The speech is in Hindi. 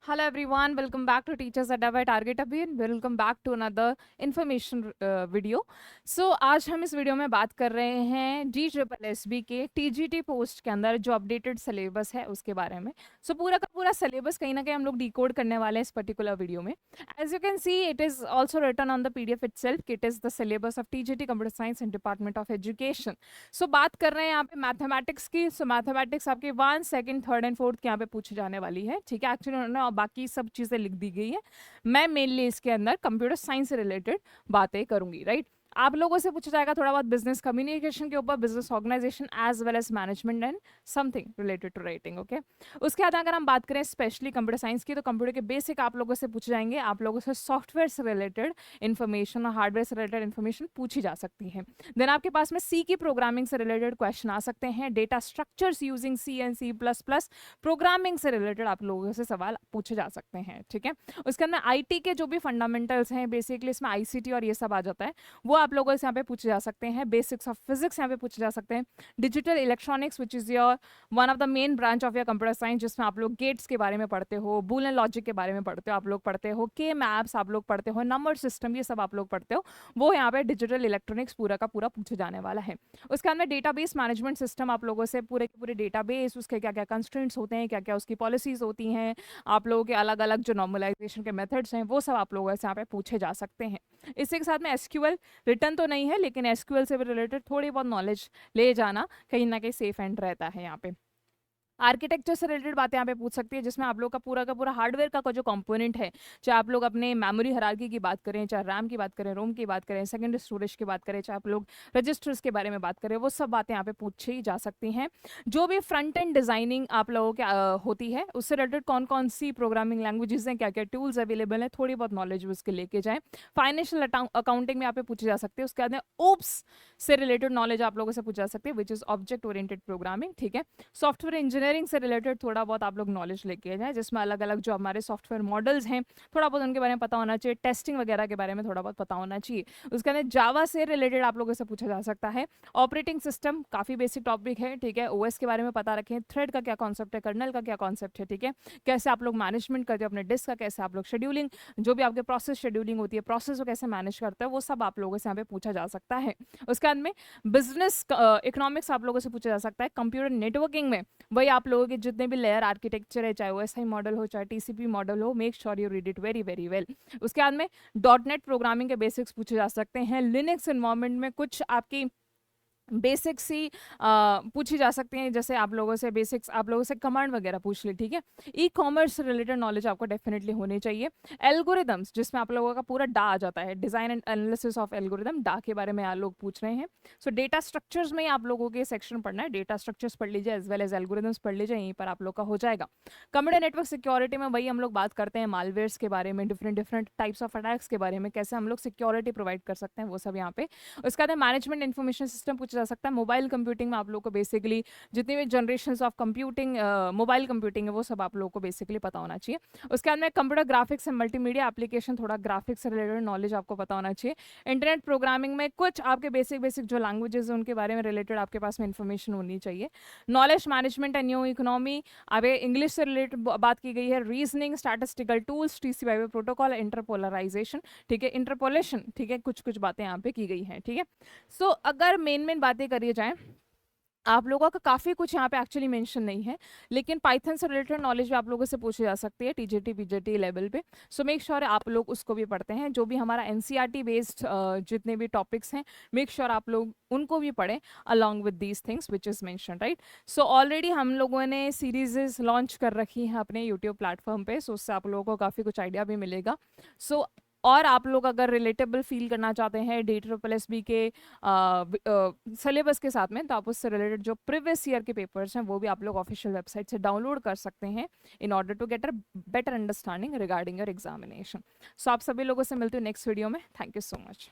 Hello everyone, welcome back to Teachers Adda by Target Abhi and welcome back to another information video. So आज हम इस वीडियो में बात कर रहे हैं DSSB के TGT पोस्ट के अंदर जो अपडेटेड सिलेबस है उसके बारे में. So पूरा का पूरा सिलेबस कहीं ना कहीं हम लोग डिकोड करने वाले हैं इस पर्टिकुलर वीडियो में. As you can see, it is also written on the PDF itself. It is the syllabus of TGT Computer Science and Department of Education. So बात कर रहे हैं यहाँ पे मैथमेटिक्स की. So मैथमेटिक्स आपके 1, 2, 3 एंड 4 यहाँ पे पूछी जाने वाली है. ठीक है, एक्चुअली उन्होंने बाकी सब चीजें लिख दी गई है. मैं मेनली इसके अंदर कंप्यूटर साइंस से रिलेटेड बातें करूंगी. राइट, आप लोगों से पूछा जाएगा थोड़ा बहुत बिजनेस कम्युनिकेशन के ऊपर, business organisation as well as management and something related to writing. Okay, उसके बाद अगर हम बात करें स्पेशली कंप्यूटर साइंस की, तो कंप्यूटर के बेसिक आप लोगों से पूछे जाएंगे. आप लोगों से सॉफ्टवेयर से रिलेटेड इन्फॉर्मेशन और हार्डवेयर से रिलेटेड इन्फॉर्मेशन पूछी जा सकती है. देन आपके पास में सी की प्रोग्रामिंग से रिलेटेड क्वेश्चन आ सकते हैं. Data structures using C and C plus plus programming से रिलेटेड आप लोगों से सवाल पूछे जा सकते हैं. ठीक है, उसके अंदर आईटी के जो भी फंडामेंटल्स हैं, बेसिकली इसमें आईसीटी और ये सब आ जाता है, वो आप लोगों से यहाँ पे पूछे जा सकते हैं. बेसिक्स ऑफ फिजिक्स यहाँ पे पूछे जा सकते हैं. Digital electronics which is your one of the main branch of your computer science, जिसमें आप लोग गेट्स के बारे में पढ़ते हो, बूलियन लॉजिक के बारे में पढ़ते हो, आप लोग पढ़ते हो के मैप्स आप लोग पढ़ते हो, नंबर सिस्टम ये सब आप लोग पढ़ते हो, वो यहाँ पे डिजिटल इलेक्ट्रॉनिक्स पूरा का पूरा पूछे जाने वाला है. उसके अंदर डेटाबेस मैनेजमेंट सिस्टम आप लोगों से पूरे के पूरे डेटाबेस, उसके क्या क्या कंस्ट्रेंट्स होते हैं, क्या क्या उसकी पॉलिसीज होती हैं, आप लोगों के अलग अलग जो नॉर्मलाइजेशन के मेथड्स हैं, वो सब आप लोगों से यहाँ पे पूछे जा सकते हैं. इसी के साथ में एसक्यूएल रिटर्न तो नहीं है, लेकिन एसक्यूएल से भी रिलेटेड थोड़ी बहुत नॉलेज ले जाना कहीं ना कहीं सेफ एंड रहता है. यहाँ पे आर्किटेक्चर से रिलेटेड बातें यहाँ पे पूछ सकती है, जिसमें आप लोग का पूरा हार्डवेयर का जो कंपोनेंट है, चाहे आप लोग अपने मेमोरी हायरार्की की बात करें, चाहे रैम की बात करें, रोम की बात करें, सेकेंडरी स्टोरेज की बात करें, चाहे आप लोग रजिस्टर्स के बारे में बात करें, वो सब बातें यहाँ पे पूछी जा सकती हैं. जो भी फ्रंट एंड डिजाइनिंग आप लोगों के होती है, उससे रिलेटेड कौन कौन सी प्रोग्रामिंग लैंग्वेजेस हैं, क्या क्या टूल्स अवेलेबल हैं, थोड़ी बहुत नॉलेज उसके लेके जाए. फाइनेंशियल अकाउंटिंग में यहाँ पे पूछे जा सकते हैं. उसके बाद में ओप्स से रिलेटेड नॉलेज आप लोगों से पूछा जा सकती है, which is object oriented programming. ठीक है, सॉफ्टवेयर इंजीनियरिंग से रिलेटेड थोड़ा बहुत आप लोग नॉलेज लेके जाए, जिसमें अलग अलग जो हमारे सॉफ्टवेयर मॉडल्स हैं, थोड़ा बहुत उनके बारे में पता होना चाहिए. टेस्टिंग वगैरह के बारे में थोड़ा बहुत पता होना चाहिए. उसके अंदर जावा से रिलेटेड आप लोगों से पूछा जा सकता है. ऑपरेटिंग सिस्टम काफी बेसिक टॉपिक है. ठीक है, ओएस के बारे में पता रखें, थ्रेड का क्या कॉन्सेप्ट है, कर्नल का क्या कॉन्सेप्ट है. ठीक है, कैसे आप लोग मैनेजमेंट करते हो अपने डिस्क का, कैसे आप लोग शेड्यूलिंग, जो भी आपके प्रोसेस शेड्यूलिंग होती है, प्रोसेस को कैसे मैनेज करते हैं, वो सब आप लोगों से यहाँ पे पूछा जा सकता है. उसके बाद में बिजनेस इकोनॉमिक्स आप लोगों से पूछा जा सकता है. कंप्यूटर नेटवर्किंग में वही आप लोगों के जितने भी लेयर आर्किटेक्चर है, चाहे ओएसआई मॉडल हो, चाहे टीसीपी मॉडल हो, make sure you read it very very well. उसके बाद में डॉटनेट प्रोग्रामिंग के बेसिक्स पूछे जा सकते हैं. लिनक्स एनवायरनमेंट में कुछ आपकी बेसिक्स ही पूछी जा सकती हैं, जैसे आप लोगों से बेसिक्स, आप लोगों से कमांड वगैरह पूछ ले. ठीक है, ई कॉमर्स रिलेटेड नॉलेज आपको डेफिनेटली होनी चाहिए. एल्गोरिदम्स, जिसमें आप लोगों का पूरा डा आ जाता है, design and analysis of algorithm, डा के बारे में आप लोग पूछ रहे हैं. सो डेटा स्ट्रक्चर्स में आप लोगों के सेक्शन पढ़ना है. डेटा स्ट्रक्चर्स पढ़ लीजिए एज वेल एज एल्गोरिदम्स पढ़ लीजिए, यहीं पर आप लोग का हो जाएगा. कंप्यूटर नेटवर्क सिक्योरिटी में वही हम लोग बात करते हैं मालवेयर्स के बारे में, different different types of attacks के बारे में, कैसे हम लोग सिक्योरिटी प्रोवाइड कर सकते हैं, वो सब यहाँ पे. उसके बाद मैनेजमेंट इन्फॉर्मेशन सिस्टम पूछा जा सकता है. मोबाइल कंप्यूटिंग में आप लोग को बेसिकली जितनी भी generations of computing, mobile computing है, वो सब आप लोगों को बेसिकली पता होना चाहिए. उसके बाद में computer graphics and multimedia application, थोड़ा ग्राफिक्स से रिलेटेड नॉलेज आपको पता होना चाहिए. इंटरनेट प्रोग्रामिंग में कुछ आपके बेसिक बेसिक जो लैंग्वेजेस हैं उनके बारे में रिलेटेड आपके पास में इन्फॉर्मेशन होनी चाहिए. Knowledge management and new economy, अब इंग्लिश से रिलेटेड बात की गई है. Reasoning, statistical tools, TCP protocol, interpolarisation. ठीक है, इंटरपोलेशन. ठीक है, कुछ कुछ बातें यहाँ पे की गई हैं. ठीक है, सो अगर मेन बातें करी जाए, आप लोगों का काफ़ी कुछ यहाँ पे एक्चुअली मेंशन नहीं है, लेकिन पाइथन से रिलेटेड नॉलेज भी आप लोगों से पूछी जा सकती है टीजीटी पीजीटी लेवल पे. सो मेक श्योर आप लोग उसको भी पढ़ते हैं. जो भी हमारा एनसीईआरटी बेस्ड जितने भी टॉपिक्स हैं, मेक श्योर आप लोग उनको भी पढ़ें along with these things which is mention. Right, so already हम लोगों ने सीरीजेस लॉन्च कर रखी हैं अपने यूट्यूब प्लेटफॉर्म पे, सो उससे आप लोगों को काफ़ी कुछ आइडिया भी मिलेगा. सो और आप लोग अगर रिलेटेबल फील करना चाहते हैं DSSB के सिलेबस के साथ में, तो आप उससे रिलेटेड जो प्रीवियस ईयर के पेपर्स हैं वो भी आप लोग ऑफिशियल वेबसाइट से डाउनलोड कर सकते हैं in order to get a better understanding regarding your examination. So आप सभी लोगों से मिलते हैं नेक्स्ट वीडियो में. Thank you so much.